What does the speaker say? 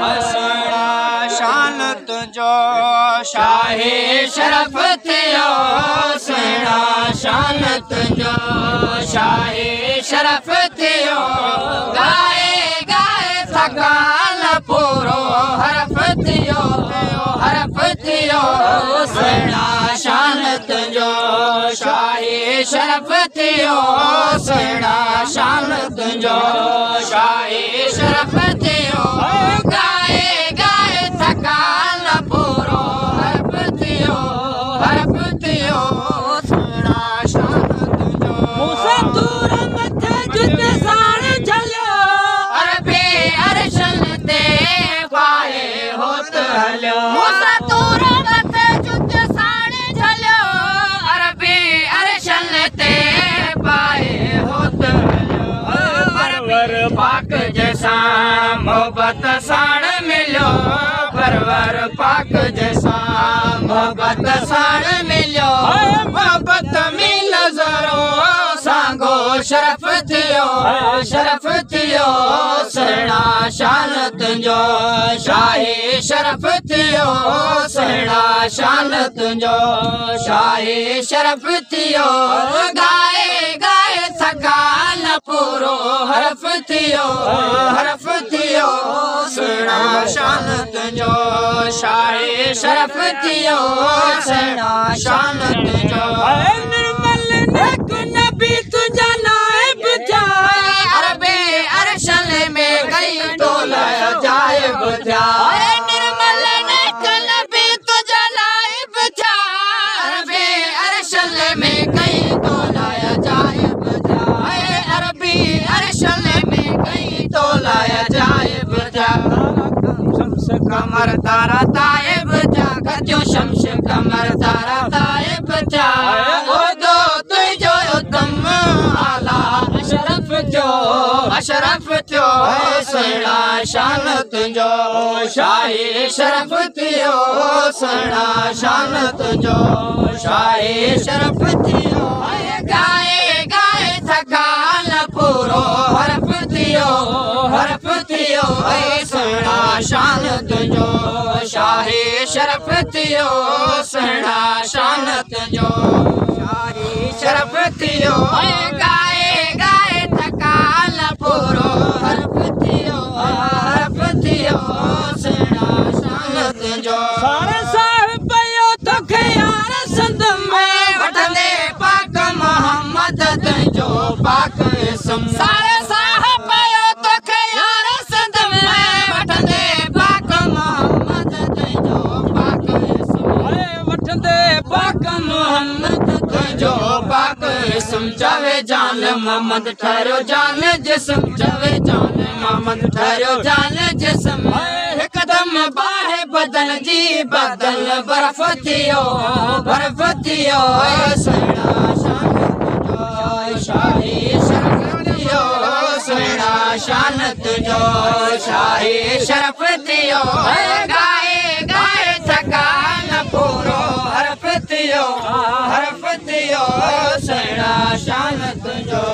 हसना शान तुझो शाहे शरफ थियो, हसना शान तुझो शाहे शरफ थियो। गाए गाए थकान पूरो हरफ थियो, हरफ थियो। हसना शान तुझो शाहे शरफ थियो, हसना शान तुझो शाहे शरफ थियो। गाए गाए थकान पूरो हरफ थियो, हरफ थियो। हसना शान तुझो मूसा दूर मथे जुते साण झलियो, अरबे अरशन ते पाए होत हलियो। मूसा दूर मथे जुते साण झलियो, अरबे अरशन ते पाए होत हलियो। परवर पाक जैसा मोहब्बत साण मिलियो, परवर पाक जैसा मोहब्बत साण मिलियो। मोहब्बत में नज़रो सांगो शरफ थियो, शरफ थियो। हसना शान तुझो शाहे शरफ थियो, हसना शान तुझो शाहे शरफ थियो। गाए गाए थकान पूरो हरफ थियो, हरफ थियो। हसना शान तुझो शाहे शरफ थियो, हसना शान तुझो। निर्मल नेक नबी तुझा नाइब थिया, अरबे अरशन में कई टोला जाइब थिया। निर्मल नेक नबी तुझा नाइब थिया, अरबे अरशन में कई टोला जाइब थिया। अरबी अरशन में कई टोला जाइब थिया। शम्स कमर तारा ताइब थिया, गजो शम्स कमर तारा ताइब थिया। ओ दो तुझो तुम आला अशरफ थियो, अशरफ थियो। हसना शान तुझो शाहे शरफ थियो, हसना शान तुझो शाहे शरफ थियो। गाए गाए थकान पूरो हरफ थियो, हरफ थियो। हसना शान तुझो शाहे शरफ थियो, हसना शान तुझो शाहे शरफ थियो। गाए गाए थकान पूरो हरफ थियो, हरफ थियो। हसना शान तुझो सारे साहिब पयो तोखे यार संद में, वठंदे पाक मोहम्मद तुझो पाक इसम। सारे साहिब पयो तोखे यार संद में, वठंदे पाक मोहम्मद तुझो पाक इसम। वठंदे पाक मोहम्मद तुझो पाक इसम। चवे जान मोहम्मद ठहरो जान जिस्म, चवे जान मोहम्मद ठहरो जान जिस्म। हिकदम बाहे बदन जी बदल बर्फ थियो, बर्फ थियो। हसना शान तुझो शाहे शरफ थियो, हसना शान तुझो शाहे शरफ थियो। गाए गाए थकान पूरो हरफ थियो, हरफ थियो। हसना शान तुझो